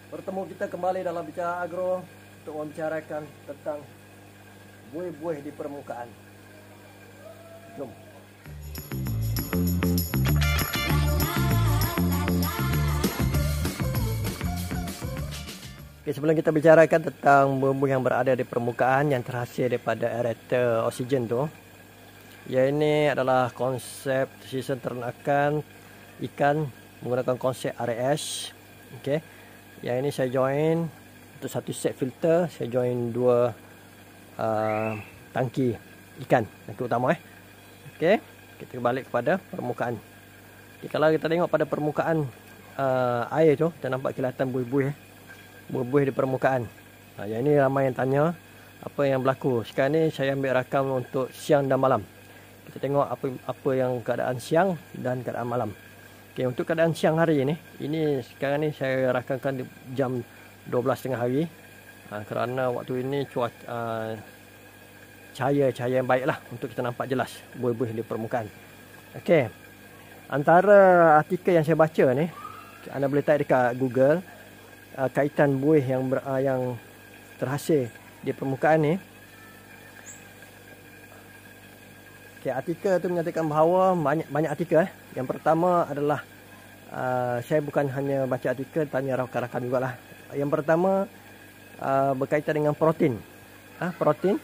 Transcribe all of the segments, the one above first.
Bertemu kita kembali dalam Bicara Agro untuk membicarakan tentang buih-buih di permukaan. Jom. Oke, sebelum kita bicarakan tentang buih-buih yang berada di permukaan yang terhasil daripada aerator oksigen tu, ya ini adalah konsep sistem ternakan ikan menggunakan konsep RAS. Okey. Yang ini saya join untuk satu set filter, saya join dua tangki ikan, tangki utama Okey, kita balik kepada permukaan. Okay, kalau kita tengok pada permukaan air tu, kita nampak kelihatan buih-buih buih-buih di permukaan. Yang ini ramai yang tanya apa yang berlaku. Sekarang ni saya ambil rakam untuk siang dan malam. Kita tengok apa yang keadaan siang dan keadaan malam. Okey, untuk keadaan siang hari ini sekarang ni saya rakamkan di jam 12.30 hari. Kerana waktu ini cuaca cahaya yang baiklah untuk kita nampak jelas buih-buih di permukaan. Okey. Antara artikel yang saya baca ni, anda boleh type dekat Google kaitan buih yang terhasil di permukaan ni. Okay, artikel tu menyatakan bahawa banyak artikel. Yang pertama adalah saya bukan hanya baca artikel, tanya rakan-rakan jugalah. Yang pertama berkaitan dengan protein. Protein.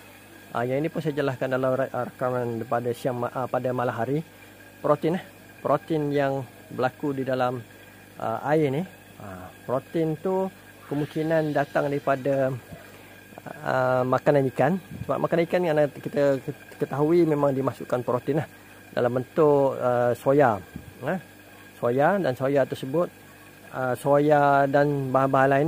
Yang ini pun saya jelaskan dalam rakaman pada malam hari. Protein yang berlaku di dalam air ni. Protein tu kemungkinan datang daripada makanan ikan. Sebab makanan ikan yang kita ketahui memang dimasukkan protein dalam bentuk soya. Soya tersebut soya dan bahan-bahan lain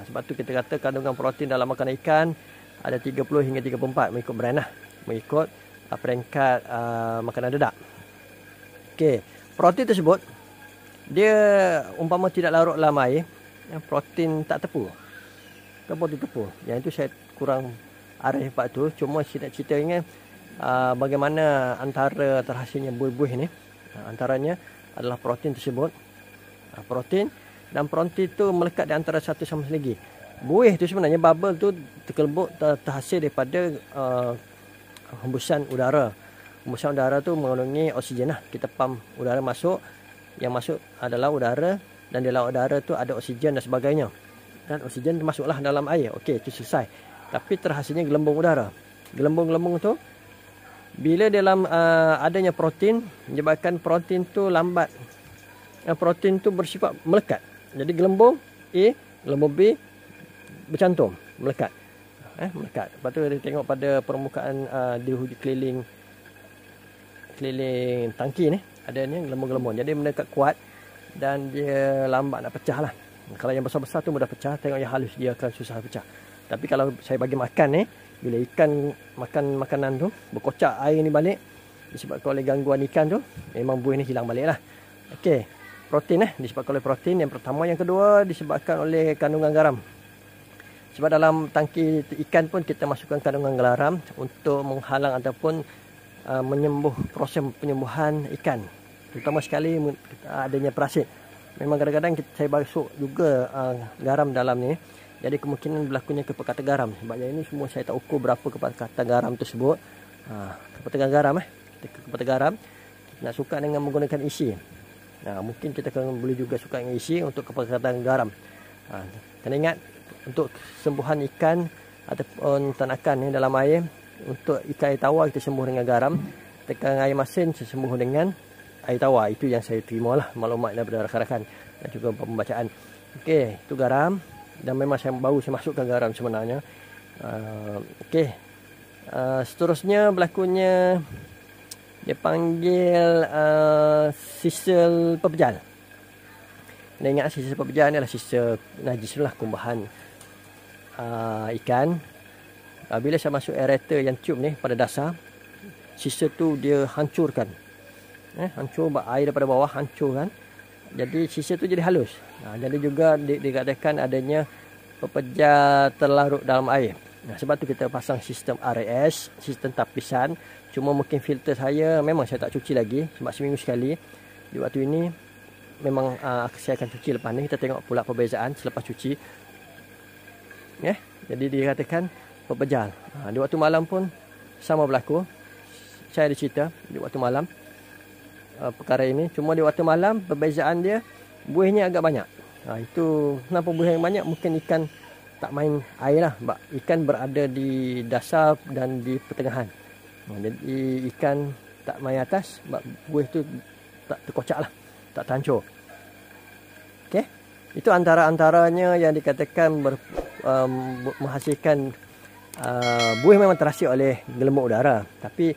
sebab tu kita kata kandungan protein dalam makanan ikan ada 30 hingga 34 mengikut brand mengikut peringkat makanan dedak. Okey, protein tersebut dia umpama tidak larut dalam air, protein tak tepu. Protein tepu. Yang itu saya kurang arif part tu. Cuma saya nak ceritanya bagaimana antara terhasilnya buih-buih ni. Antaranya adalah protein tersebut. Protein dan protein tu melekat di antara satu sama lagi. Buih tu sebenarnya bubble tu terhasil daripada hembusan udara. Hembusan udara tu mengandungi oksigen Kita pump udara masuk. Yang masuk adalah udara dan di dalam udara tu ada oksigen dan sebagainya. Dan oksigen masuklah dalam air. Okey, itu selesai. Tapi terhasilnya gelembung udara. Gelembung-gelembung tu bila dalam adanya protein menyebabkan protein tu lambat. Protein tu bersifat melekat. Jadi gelembung A, gelembung B bercantum, melekat. Melekat. Lepas tu dia tengok pada permukaan di keliling tangki ni adanya gelembung-gelembung. Jadi mendekat kuat dan dia lambat nak pecah lah. Kalau yang besar-besar tu mudah pecah, tengok yang halus dia akan susah pecah. Tapi kalau saya bagi makan bila ikan makan makanan tu berkocak air ni balik disebabkan oleh gangguan ikan tu, memang buih ni hilang balik lah. Okey, protein disebabkan oleh protein yang pertama. Yang kedua disebabkan oleh kandungan garam. Sebab dalam tangki ikan pun kita masukkan kandungan garam untuk menghalang ataupun proses penyembuhan ikan, terutama sekali adanya parasit. Memang kadang-kadang saya masuk juga garam dalam ni, jadi kemungkinan berlakunya kepekatan garam. Sebab yang ini semua saya tak ukur berapa kepekatan garam tersebut. Kepekatan garam kepekatan garam kita nak suka dengan menggunakan isi. Mungkin kita akan boleh juga suka dengan isi untuk kepekatan garam. Kena ingat untuk sembuhan ikan ataupun tanakan dalam air. Untuk ikan air tawar kita sembuh dengan garam. Tekan air masin saya sembuh dengan air tawar. Itu yang saya terima lah maklumat daripada rakan-rakan dan juga pembacaan. Okey, itu garam. Dan memang saya masukkan garam sebenarnya. Okey. Seterusnya berlakunya dia panggil sisa pepejal. Kena ingat sisa pepejal ni adalah sisa najis lah, kumbahan ikan. Bila saya masuk aerator yang tube ni pada dasar, sisa tu dia hancurkan. Hancur air daripada bawah, hancurkan. Jadi sisa tu jadi halus. Jadi juga dikatakan adanya pepejal terlarut dalam air. Sebab tu kita pasang sistem RAS, sistem tapisan. Cuma mungkin filter saya memang saya tak cuci lagi sebab seminggu sekali. Di waktu ini memang saya akan cuci lepas ni. Kita tengok pula perbezaan selepas cuci. Jadi dikatakan pepejal. Di waktu malam pun sama berlaku. Saya ada cerita di waktu malam perkara ini. Cuma di waktu malam perbezaan dia buihnya agak banyak. Itu kenapa buih yang banyak? Mungkin ikan tak main air lah. Sebab ikan berada di dasar dan di pertengahan. Jadi ikan tak main atas. Sebab buih tu tak terkocak lah. Tak terhancur. Okey. Itu antara-antaranya yang dikatakan menghasilkan buih memang terasi oleh gelembung udara. Tapi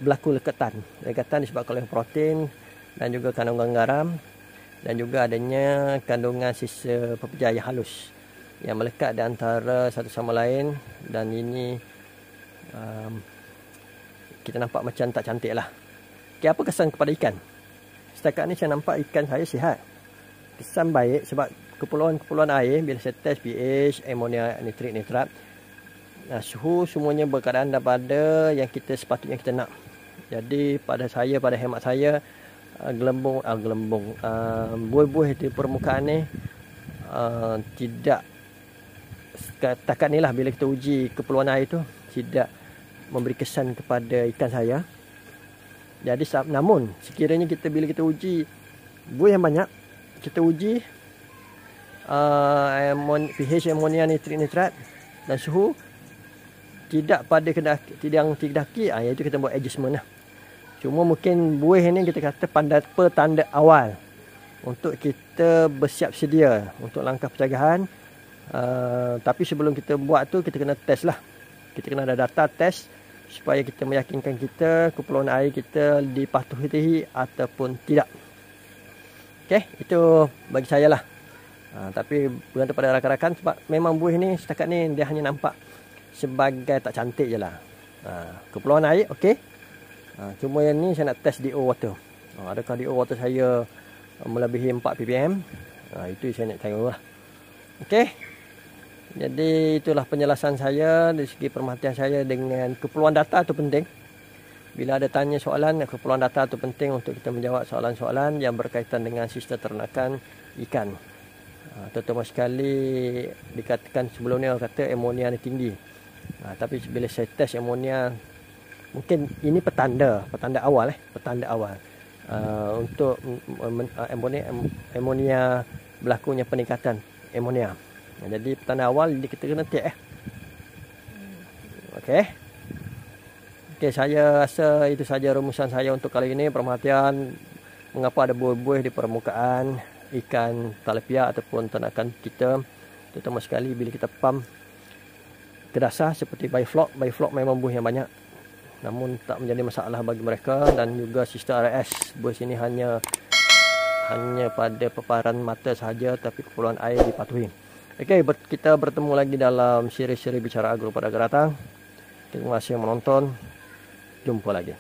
berlaku lekatan. Lekatan disebabkan oleh protein dan juga kandungan garam. Dan juga adanya kandungan sisa pepejal yang halus yang melekat di antara satu sama lain. Dan ini kita nampak macam tak cantik lah. Okay, apa kesan kepada ikan? Setakat ni saya nampak ikan saya sihat. Kesan baik sebab keperluan air bila saya test pH, amonia, nitrit, nitrat, suhu semuanya berkeadaan daripada yang kita sepatutnya kita nak. Jadi pada hemat saya, buih-buih di permukaan ni tidak setakat ni lah bila kita uji keperluan air tu tidak memberi kesan kepada ikan saya. Jadi namun sekiranya bila kita uji buih yang banyak, kita uji pH, amonia, nitrit, nitrat dan suhu tidak pada yang dikehendaki, iaitu kita buat adjustment lah. Cuma mungkin buih ni kita kata petanda awal untuk kita bersiap sedia untuk langkah pencegahan. Tapi sebelum kita buat tu, kita kena test lah. Kita kena ada data test supaya kita meyakinkan kita keperluan air kita dipatuhi ataupun tidak. Okey, itu bagi saya lah. Tapi bergantung pada rakan-rakan sebab memang buih ni setakat ni dia hanya nampak sebagai tak cantik je lah. Keperluan air okey. Cuma yang ni saya nak test DO water. Adakah DO water saya melebihi 4 ppm? Itu saya nak tengok lah. Okey. Jadi itulah penjelasan saya dari segi perhatian saya dengan keperluan data itu penting. Bila ada tanya soalan, keperluan data itu penting untuk kita menjawab soalan-soalan yang berkaitan dengan sistem ternakan ikan. Terutama sekali dikatakan sebelum ni orang kata amonia ni tinggi. Tapi bila saya test amonia, mungkin ini petanda awal untuk amonia berlakunya peningkatan amonia. Jadi petanda awal kita kena take. Okey, saya rasa itu saja rumusan saya untuk kali ini. Perhatian mengapa ada buih-buih di permukaan ikan talapia ataupun ternakan kita, terutama sekali bila kita pump ke dasar seperti bifloc memang buih yang banyak. Namun tak menjadi masalah bagi mereka. Dan juga sistem RS, buih sini hanya pada paparan mata sahaja, tapi keperluan air dipatuhi. Okey, kita bertemu lagi dalam siri-siri bicara agro pada akan datang. Terima kasih menonton. Jumpa lagi.